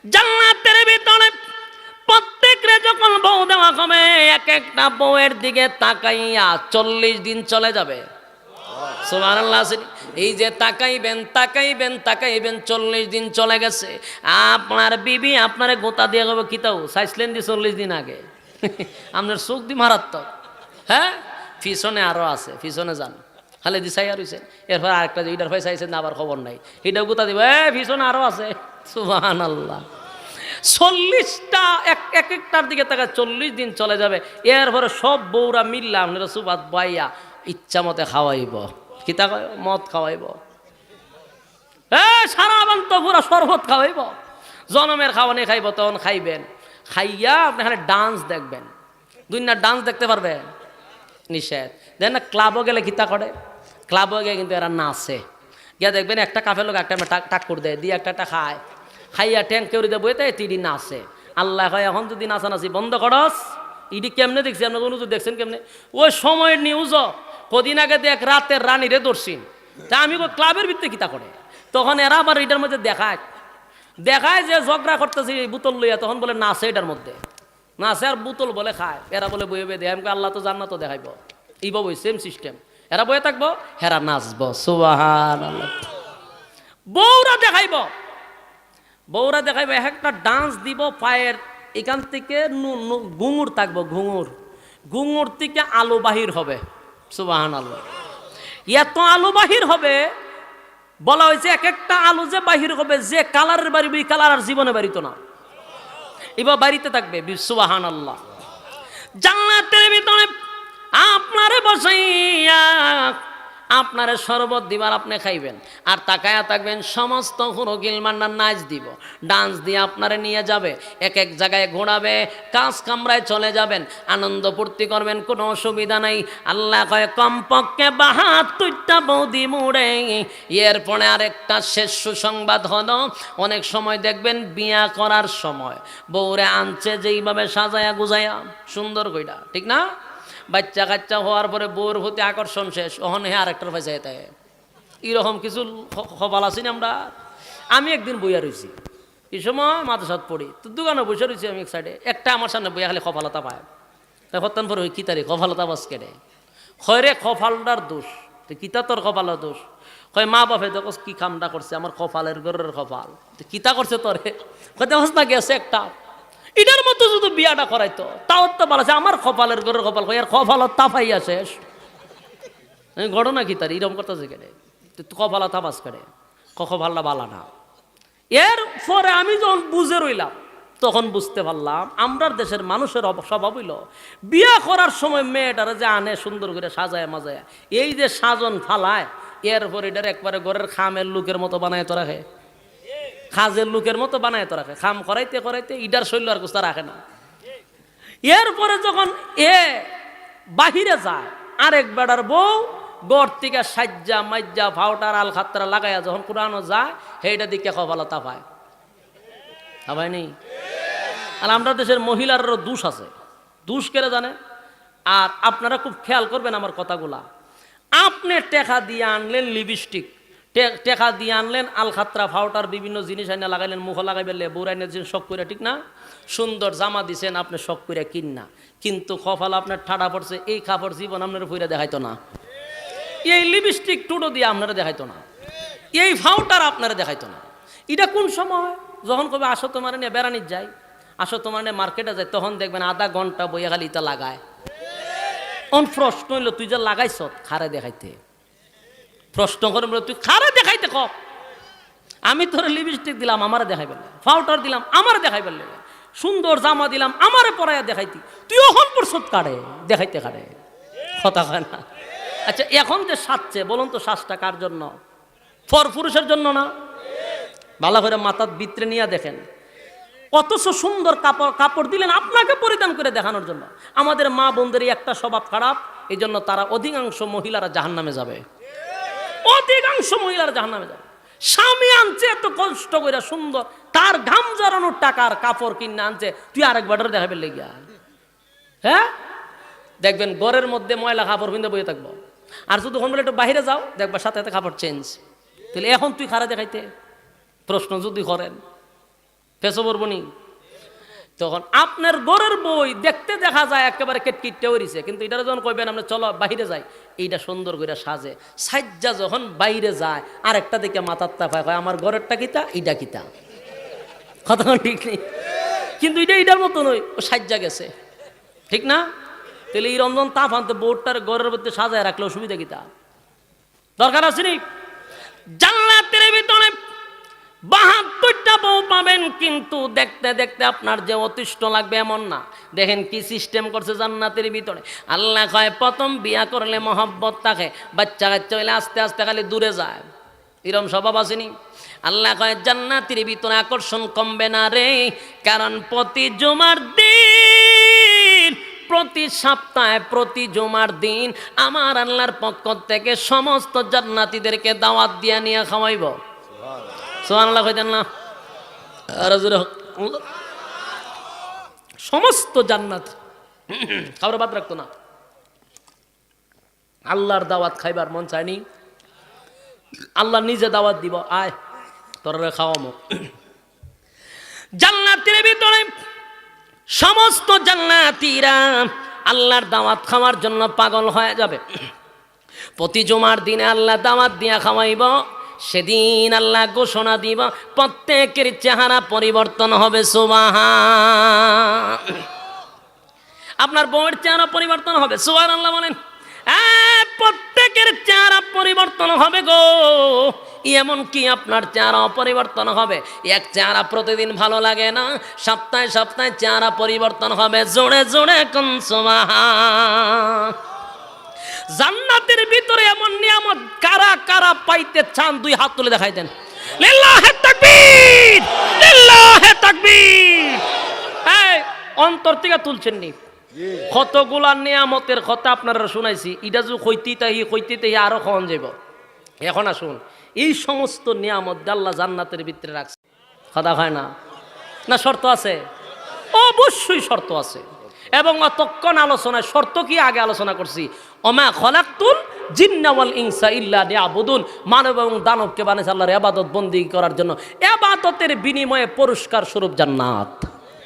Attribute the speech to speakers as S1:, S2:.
S1: জান্নাতের ভিতরে প্রত্যেকরে যখন বউ দেওয়া হবে, এক একটা বউয়ের দিকে তাকাইয়া 40 দিন চলে যাবে। সুবহানাল্লাহ। এই যে তাকাইবেন তাকাইবেন তাকাইবেন 40 দিন চলে গেছে, আপনার বিবি আপনারে গোতা দিয়ে গেবে কিতাও চাইছিলেন দি 40 দিন আগে। আপনার চোখ দি মারাত্মক। হ্যাঁ, পিছনে আরো আছে, পিছনে যান, খালি দি চাই আর হইছেন, এরপর আরেকটা যে ইটার ভাই চাইছেন আবার খবর নাই, এটাও গোতা দিব, পিছনে আরো আছে। সুবহানাল্লাহ। 40টা এক একটার দিকে তাকা 40 দিন চলে যাবে, এরপরে সব বউরা মিললাম আপনারা সুবাদ বাইয়া ইচ্ছা মতে খাওয়াইব। কিতা মদ খাওয়াইব, সারা বান্ত পুরা শরবত খাওয়াইব, জনমের খাওয়ানি খাইব, তখন খাইবেন, খাইয়া আপনি এখানে ডান্স দেখবেন। দুনিয়া ডান্স দেখতে পারবেন নিষেধ। দেখ না ক্লাবও গেলে কিতা করে, ক্লাবও গিয়ে কিন্তু এরা নাচে, গিয়া দেখবেন একটা কাফের লোক একটা টাক করে দেয়, দিয়ে একটা খায়, খাইয়া ট্যাঙ্ক কেউরি দেবো এতে তিডি নাচে। আল্লাহ হয় এখন যদি নাচানাচি বন্ধ করস, ইডি কেমনে দেখছি আপনার কোনো দেখছেন কেমনে? ওই সময়ের নিউজ কদিন আগে দেখ রাতের রানীরে দর্শিন, তা আমি ক্লাবের ভিতরে কিতা করে, তখন এরা আবার এটার মধ্যে দেখায় দেখায় যে ঝগড়া করতেছে বোতল লইয়া, তখন বলে নাচে এটার মধ্যে, নাচে আর বোতল বলে খায়, এরা বলে বইয়ে বইয়ে দেয়। আমি আল্লাহ তো জান্নাত দেখাইব, এইভাবে ওই সেম সিস্টেম, এরা বয়ে থাকবো হেরা নাচবো। সুবহানাল্লাহ। বউরা দেখাইব, বউরা দেখাইব, একটা ডান্স দিব, পায়ের এখান থেকে ঘুঙুর থাকবো, ঘুঙুর, ঘুঙুর থেকে আলো বাহির হবে। সুবহানাল্লাহ। এত আলো বাহির হবে, বলা হয়েছে এক একটা আলো যে বাহির হবে, যে কালারের বাড়ি ওই কালার আর জীবনে বাড়িত না, এবার বাড়িতে থাকবে। সুবহানাল্লাহ। জান্নাতের ভিতরে আপনারে বসাইয়া আপনারে শরবত দিবার আপনি খাইবেন, আর তাকায়া থাকবেন সমস্ত হুরো গিলমান্ডার নাচ দিব, ডান্স দিয়ে আপনারে নিয়ে যাবে, এক এক জায়গায় ঘোরাবে, কাজ কামরায় চলে যাবেন, আনন্দ ফুর্তি করবেন, কোনো অসুবিধা নাই। আল্লাহ কয় কমপক্ষে 72টা বৌদি মুড়ে। এরপরে আরেকটা শেষ সুসংবাদ হলো, অনেক সময় দেখবেন বিয়া করার সময় বউরে আনছে যেইভাবে সাজায়া গুজায়া সুন্দর কইরা, ঠিক না? বাচ্চা কাচ্চা হওয়ার পরে বউর প্রতি আকর্ষণ শেষ, ওখানে আরেকটার পয়সা যেতে এরকম কিছু খবর আছি না আমরা। আমি একদিন বইয়া রয়েছি, এই সময় মাদ্রাসাত পড়ি, তো দোকানে বসে রয়েছি আমি এক সাইডে, একটা আমার সামনে বইয়া খালি কপালতা পায়, তাই হত্যান পরে ওই কিতারে কপালতা বাস কেটে খয়রে কপালটার দোষ, তো কিতা তোর কপালের দোষ, কয় মা বাপে দেখো কি কামটা করছে, আমার কপালের গরের কপাল, তো কিতা করছে তোরে, দেখোস না গেছে একটা, এটার মতো যদি বিয়াটা করাইতো তাও তো ভালো আছে, আমার কপালের গরের কপাল, আর কপাল তাপাইয়া শেষ ঘটনা কি তার এরকম করতেছে কেটে, কপালা তাপাস কেটে, কপালটা বালা না। এর পরে আমি যখন বুঝে রইলাম, তখন বুঝতে পারলাম আমরা দেশের মানুষের স্বভাব হইল বিয়া করার সময় মেয়েটারে যে আনে সুন্দর করে সাজায় মাজায়, এই যে সাজন ফালায়, এরপর এটার একবারে ঘরের খামের লোকের মতো বানায় তো রাখে, খাজের লোকের মতো বানায় তো রাখে, খাম করাইতে করাইতে ইডার শৈল আর কুস্তা রাখে না। এরপরে যখন এ বাহিরে যায়, আরেক বেড়ার বউ গড় থেকে সাজ্জা মাজ্জা ফাউটার আল খাত্রা লাগাইয়া যখন পুরানো যায়, সেইটা দিকে কপালতা পায়, ভাই নেই। আর আমরা দেশের মহিলারও দোষ আছে, দোষ কেড়ে জানে। আর আপনারা খুব খেয়াল করবেন আমার কথাগুলা, আপনি টেকা দিয়ে আনলেন লিপস্টিক, টেকা দিয়ে আনলেন আলখাত্রা ফাউটার বিভিন্ন জিনিস আইনা লাগাইলেন, মুখ লাগাইবেন, লেবুর আইনের জিনিস শখ করে, ঠিক না? সুন্দর জামা দিছেন আপনি শখ করে কিন না, কিন্তু কপাল আপনার ঠাডা পড়ছে, এই কাপড় জীবন আপনার ফুইরা দেখাইতো না, এই লিপস্টিক টুটো দিয়ে আপনারা দেখাইতো না, এই ফাউটার আপনারা দেখাইতো না। এটা কোন সময়? যখন কবে আসো তোমার নিয়ে বেড়ানির যায়, আসো তোমার নিয়ে মার্কেটে যায়, তখন দেখবেন আধা ঘন্টা বইয়া খালি ইটা লাগায়। অন প্রশ্ন হইল তুই যে লাগাইছ খারে দেখাইতে, প্রশ্ন করে বলে তুই খারে দেখাইতে ক, আমি তোর লিপস্টিক দিলাম আমারে দেখাই পেলে, ফাউটার দিলাম আমারে দেখাই পেলে, সুন্দর জামা দিলাম আমারে পরাইয়া দেখাইতি, তুই ওখান পরশত কাটে দেখাইতে কাটে, কথা হয় না। আচ্ছা এখন যে সাজছে বলুন তো, সাজটা কার জন্য? পুরুষের জন্য না? ভালো করে মাথার ভিতরে নিয়ে দেখেন, অথচ সুন্দর কাপড় দিলেন আপনাকে পরিধান করে দেখানোর জন্য। আমাদের মা বোনদের একটা স্বভাব খারাপ, এই জন্য তারা অধিকাংশ মহিলারা জাহান্নামে যাবে, অধিকাংশ মহিলারা জাহান্নামে যাবে। স্বামী আনছে এত কষ্ট করে সুন্দর, তার ঘাম জড়ানোর টাকার কাপড় কিনে আনছে, তুই আরেকবার দেখাবে লেগে, হ্যাঁ দেখবেন ঘরের মধ্যে ময়লা কাপড় পিন্ধে বয়ে থাকবো, আর যদি বলে একটু বাইরে যাও দেখবা সাথে সাথে কাপড় চেঞ্জ, তাহলে এখন তুই খারা দেখাইতে? প্রশ্ন যদি করেন ফেসো পড়বো নি। তখন আপনার ঘরের বই দেখতে দেখা যায় একেবারে কেটকিটে হইছে, কিন্তু এটা যখন কইবেন আপনি চলো বাইরে যাই, এইটা সুন্দর করে সাজে সাজ্জা যখন বাইরে যায় আরেকটা দিকে মাথার তাফায় কয় আমার ঘরেরটা কিতা এইটা কিতা, কথা ঠিক নেই, কিন্তু এইটার মতো নয়, ও সাজ্জা গেছে, ঠিক না? তাহলে এই রমজান তাপ আনতে বোর্ডটার ঘরের মধ্যে সাজায় রাখলে অসুবিধা কিতা, দরকার আছে নি? জান্নাতের ভিতরে 72টা বউ পাবেন, কিন্তু দেখতে দেখতে আপনার যে অতিষ্ঠ লাগবে এমন না। দেখেন কি সিস্টেম করছে জান্নাতের ভিতরে। আল্লাহ কয় প্রথম বিয়া করলে মহব্বত থাকে, বাচ্চা কাচ্চা হইলে আস্তে আস্তে খালি দূরে যায়, এরকম স্বভাব আসেনি? আল্লাহ কয় জান্নাতের ভিতরে আকর্ষণ কমবে না রে, কারণ প্রতি জুমার দিন, প্রতি সপ্তাহে, প্রতি জুমার দিন আমার আল্লাহর পক্ষ থেকে সমস্ত জান্নাতীদেরকে দাওয়াত দিয়া নিয়ে খাওয়াইব। সুবহানাল্লাহ কইতেন না? আর সমস্ত জান্নাত কারো বাদ রাখতো না। আল্লাহর দাওয়াত খাইবার মন চায়নি, আল্লাহ নিজে দাওয়াত দিব, আয় তোরা খাওয়ামো। জান্নাতের ভিতরে সমস্ত জান্নাতীরা আল্লাহর দাওয়াত খাওয়ার জন্য পাগল হয়ে যাবে। প্রতি জুমার দিনে আল্লাহ দাওয়াত দিয়া খাওয়াইব। সেদিন আল্লাহ ঘোষণা দিব, প্রত্যেকের চেহারা পরিবর্তন হবে। সুবহান, আপনার বউয়ের চেহারা পরিবর্তন হবে। সুবহানাল্লাহ বলেন। প্রত্যেকের চেহারা পরিবর্তন হবে গো, এমন কি আপনার চেহারা পরিবর্তন হবে। এক চেহারা প্রতিদিন ভালো লাগে না, সপ্তাহে সপ্তাহে চেহারা পরিবর্তন হবে। জোরে জোরে কোন সুবহান। জান্নাতের ভিতরে এমন নিয়ামত কারা কারা পাইতে চান দুই হাত তুলে দেখাই দেন। লিল্লাহে তাকবীর, লিল্লাহে তাকবীর। এই অন্তর থেকে তুলছেন নি? কতগুলা নিয়ামতের কথা আপনারা শুনাইছি, এটা যে কইতে তাই আরো খাওয়ান যাব। এখন আসুন, এই সমস্ত নিয়ামত আল্লাহ জান্নাতের ভিতরে রাখছে, কথা হয় না? না শর্ত আছে? অবশ্যই শর্ত আছে। এবং অতক্ষণ আলোচনায় শর্ত কি আগে আলোচনা করছি, ওমা খলাকতুল জিন্না ওয়াল ইনসা ইল্লা লিয়াবুদুন। মানব এবং দানবকে বানিয়েছে আল্লাহর ইবাদত বন্দেগী করার জন্য, ইবাদতের বিনিময়ে পুরস্কার স্বরূপ জান্নাত।